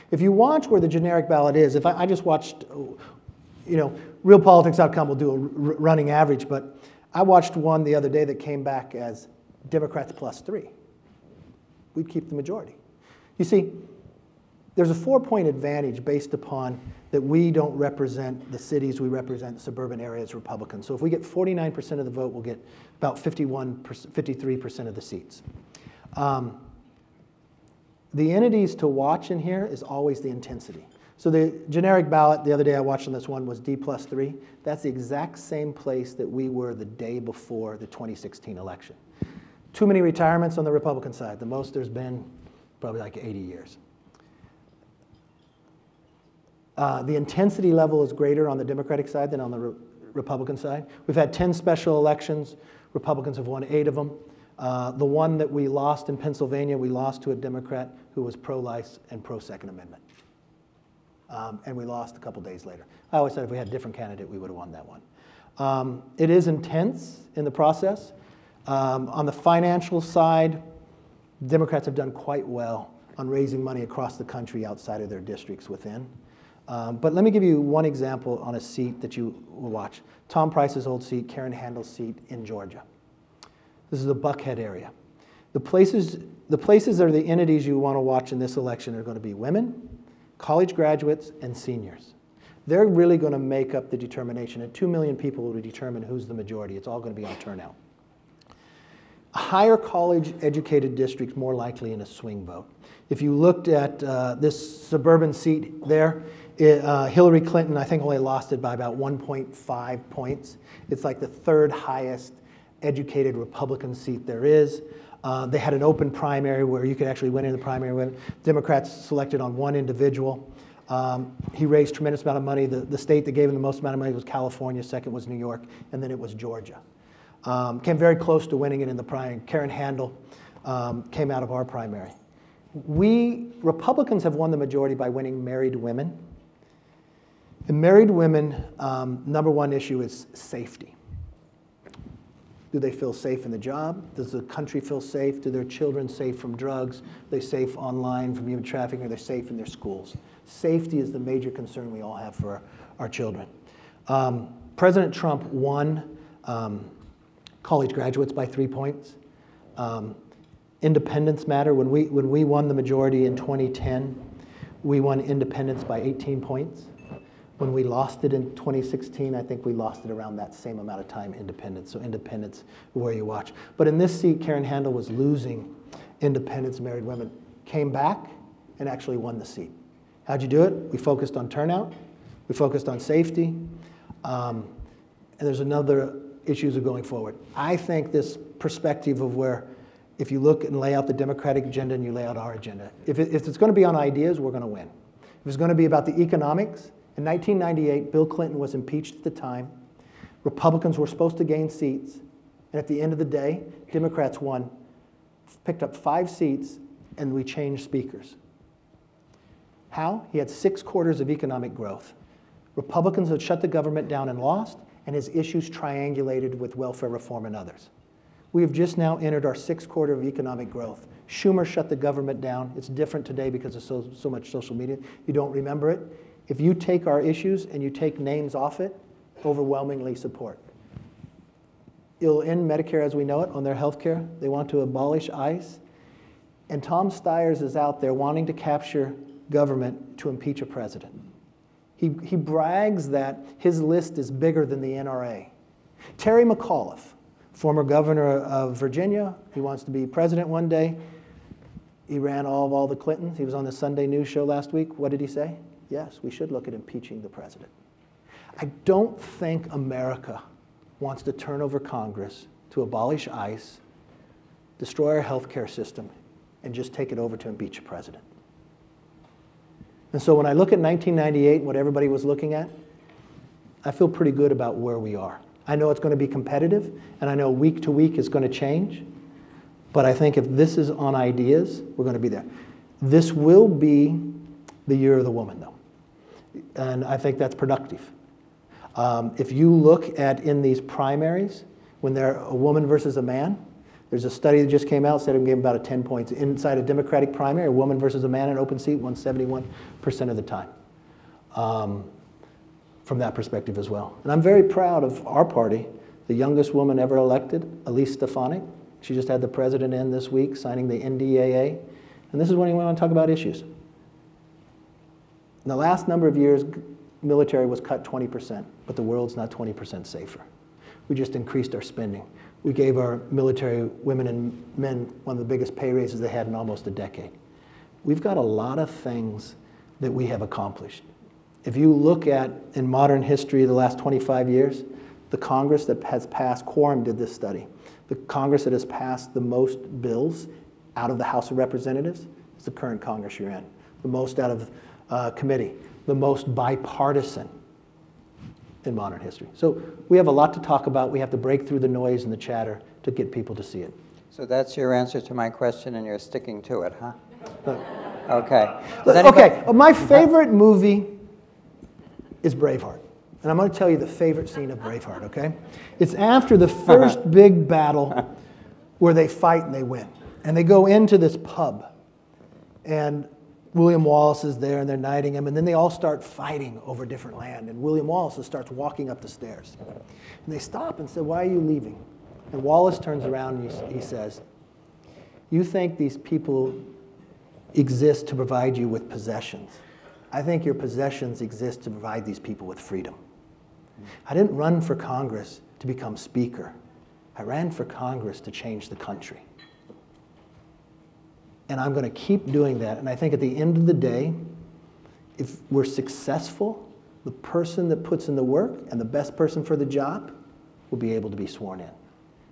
If you watch where the generic ballot is, if I just watched, you know, RealPolitics.com will do a running average, but I watched one the other day that came back as Democrats plus 3. We'd keep the majority. You see, there's a 4-point advantage based upon that we don't represent the cities, we represent suburban areas Republicans. So if we get 49% of the vote, we'll get about 53% of the seats. The entities to watch in here is always the intensity. So the generic ballot, the other day I watched on this one, was D plus 3. That's the exact same place that we were the day before the 2016 election. Too many retirements on the Republican side. The most there's been probably like 80 years. The intensity level is greater on the Democratic side than on the Republican side. We've had 10 special elections. Republicans have won 8 of them. The one that we lost in Pennsylvania, we lost to a Democrat who was pro-life and pro-Second Amendment. And we lost a couple days later. I always said if we had a different candidate, we would have won that one. It is intense in the process. On the financial side, Democrats have done quite well on raising money across the country outside of their districts within. But let me give you one example on a seat that you will watch. Tom Price's old seat, Karen Handel's seat in Georgia. This is the Buckhead area. The places that are the entities you want to watch in this election are going to be women, college graduates, and seniors. They're really going to make up the determination, and 2 million people will determine who's the majority. It's all going to be on turnout. A higher college-educated district more likely in a swing vote. If you looked at this suburban seat there, Hillary Clinton, I think, only lost it by about 1.5 points. It's like the 3rd highest educated Republican seat there is. They had an open primary where you could actually win in the primary. Democrats selected on one individual. He raised a tremendous amount of money. The state that gave him the most amount of money was California, second was New York, and then it was Georgia. Came very close to winning it in the primary. Karen Handel came out of our primary. Republicans have won the majority by winning married women. And married women, number one issue is safety. Do they feel safe in the job? Does the country feel safe? Do their children safe from drugs? Are they safe online from human trafficking? Are they safe in their schools? Safety is the major concern we all have for our children. President Trump won college graduates by 3 points. Independence matter. When we won the majority in 2010, we won independence by 18 points. When we lost it in 2016, I think we lost it around that same amount of time, independence. So independence, where you watch. But in this seat, Karen Handel was losing independence, married women, came back and actually won the seat. How'd you do it? We focused on turnout. We focused on safety. And there's another issues of going forward. I think this perspective of where if you look and lay out the Democratic agenda and you lay out our agenda, if it's going to be on ideas, we're going to win. If it's going to be about the economics, in 1998, Bill Clinton was impeached at the time. Republicans were supposed to gain seats. And at the end of the day, Democrats won, picked up 5 seats, and we changed speakers. How? He had 6 quarters of economic growth. Republicans had shut the government down and lost, and his issues triangulated with welfare reform and others. We have just now entered our 6th quarter of economic growth. Schumer shut the government down. It's different today because of so much social media. You don't remember it. If you take our issues and you take names off it, overwhelmingly support. It'll end Medicare as we know it on their health care. They want to abolish ICE. And Tom Steyers is out there wanting to capture government to impeach a president. He brags that his list is bigger than the NRA. Terry McAuliffe, former governor of Virginia, he wants to be president one day. He ran all the Clintons. He was on the Sunday News show last week. What did he say? Yes, we should look at impeaching the president. I don't think America wants to turn over Congress to abolish ICE, destroy our health care system, and just take it over to impeach a president. And so when I look at 1998 and what everybody was looking at, I feel pretty good about where we are. I know it's going to be competitive, and I know week to week is going to change, but I think if this is on ideas, we're going to be there. This will be the year of the woman, though, and I think that's productive. If you look at in these primaries, when they're a woman versus a man, there's a study that just came out, said it gave about a 10 points. Inside a Democratic primary, a woman versus a man in an open seat won 71% of the time. From that perspective as well. And I'm very proud of our party, the youngest woman ever elected, Elise Stefanik. She just had the president in this week signing the NDAA. And this is when we want to talk about issues. In the last number of years, military was cut 20%, but the world's not 20% safer. We just increased our spending. We gave our military women and men one of the biggest pay raises they had in almost a decade. We've got a lot of things that we have accomplished. If you look at, in modern history, the last 25 years, the Congress that has passed, Quorum did this study, the Congress that has passed the most bills out of the House of Representatives is the current Congress you're in. The most out of committee, the most bipartisan in modern history. So we have a lot to talk about. We have to break through the noise and the chatter to get people to see it. So that's your answer to my question, and you're sticking to it, huh? Look, Okay. okay, my favorite movie is Braveheart. And I'm going to tell you the favorite scene of Braveheart, okay? It's after the first big battle where they fight and they win. And they go into this pub. And William Wallace is there and they're knighting him. And then they all start fighting over different land. And William Wallace starts walking up the stairs. And they stop and say, "Why are you leaving?" And Wallace turns around and he says, "You think these people exist to provide you with possessions. I think your possessions exist to provide these people with freedom. I didn't run for Congress to become speaker. I ran for Congress to change the country. And I'm going to keep doing that. And I think at the end of the day, if we're successful, the person that puts in the work and the best person for the job will be able to be sworn in.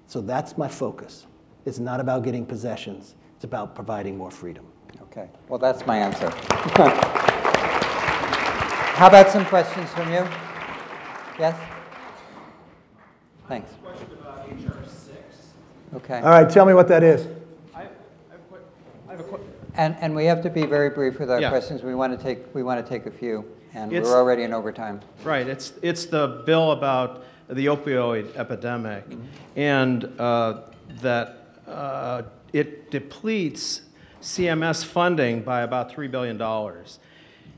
So that's my focus. It's not about getting possessions. It's about providing more freedom." Okay. Well, that's my answer. How about some questions from you? Yes? Thanks. I have a question about HR 6. Okay. All right, tell me what that is. I have a And we have to be very brief with our Yeah. questions. We want to take a few, and It's- we're already in overtime. Right, it's the bill about the opioid epidemic, and that it depletes CMS funding by about $3 billion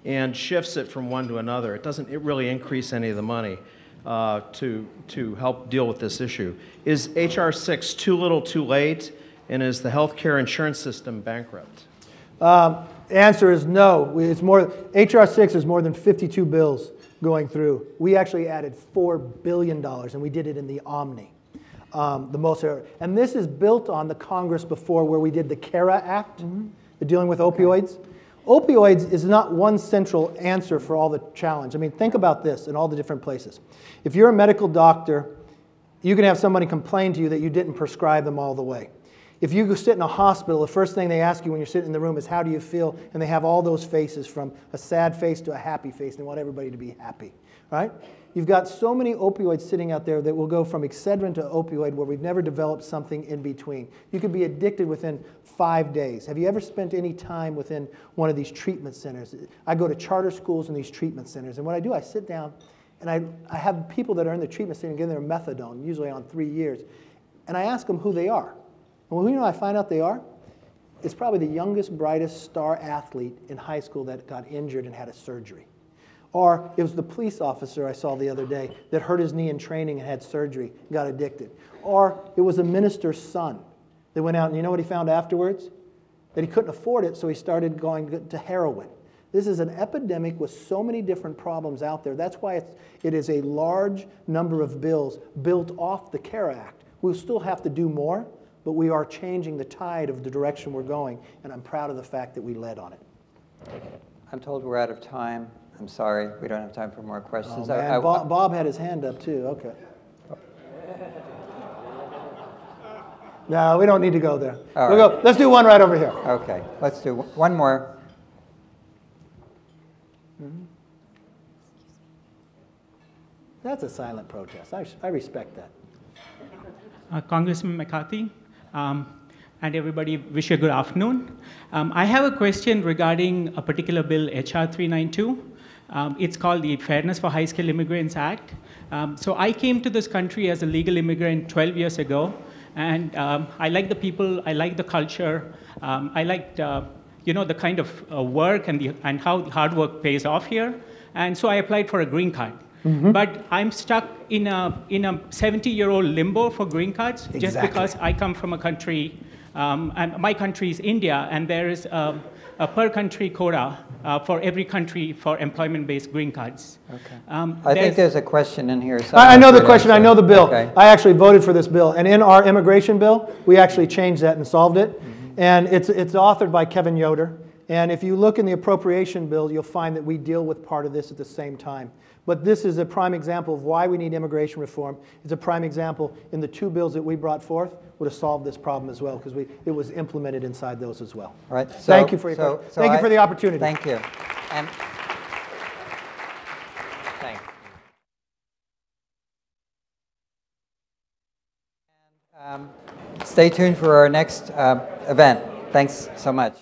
and shifts it from one to another. It doesn't really increase any of the money to help deal with this issue. Is H.R. 6 too little too late, and is the healthcare insurance system bankrupt? The answer is no. It's more. HR 6 is more than 52 bills going through. We actually added $4 billion, and we did it in the Omni. The most, and this is built on the Congress before, where we did the CARA Act, the dealing with opioids. Opioids is not one central answer for all the challenge. I mean, think about this in all the different places. If you're a medical doctor, you can have somebody complain to you that you didn't prescribe them all the way. If you go sit in a hospital, the first thing they ask you when you're sitting in the room is, how do you feel? And they have all those faces, from a sad face to a happy face, and they want everybody to be happy, right? You've got so many opioids sitting out there that will go from Excedrin to opioid, where we've never developed something in between. You could be addicted within 5 days. Have you ever spent any time within one of these treatment centers? I go to charter schools and these treatment centers, and what I do, I sit down, and I have people that are in the treatment center getting their methadone, usually on 3 years, and I ask them who they are. And who, you know, I find out they are? It's probably the youngest, brightest star athlete in high school that got injured and had a surgery. Or it was the police officer I saw the other day that hurt his knee in training and had surgery and got addicted. Or it was a minister's son that went out, and you know what he found afterwards? That he couldn't afford it, so he started going to heroin. This is an epidemic with so many different problems out there. That's why it is a large number of bills built off the CARA Act. We'll still have to do more, but we are changing the tide of the direction we're going, and I'm proud of the fact that we led on it. I'm told we're out of time. I'm sorry, we don't have time for more questions. Oh, man. Bob had his hand up too. Okay. No, we don't need to go there. Go. Let's do one right over here. Okay, let's do one more. That's a silent protest. I respect that. Congressman McCarthy, and everybody, wish you a good afternoon. I have a question regarding a particular bill, HR 392. It's called the Fairness for High-Skilled Immigrants Act. So I came to this country as a legal immigrant 12 years ago, and I like the people, I like the culture, I liked the kind of work and how hard work pays off here. And so I applied for a green card. But I'm stuck in a 70-year-old limbo for green cards, just because I come from a country, and my country is India, and there is a per-country quota for every country for employment-based green cards. Okay. I think there's a question in here. I know the question. I know the bill. Okay. I actually voted for this bill. And in our immigration bill, we actually changed that and solved it. And it's authored by Kevin Yoder. And if you look in the appropriation bill, you'll find that we deal with part of this at the same time. But this is a prime example of why we need immigration reform. It's a prime example in the 2 bills that we brought forth would have solved this problem as well, because it was implemented inside those as well. All right. Thank you for your thank you for the opportunity. Thank you. And thanks. And, stay tuned for our next event. Thanks so much.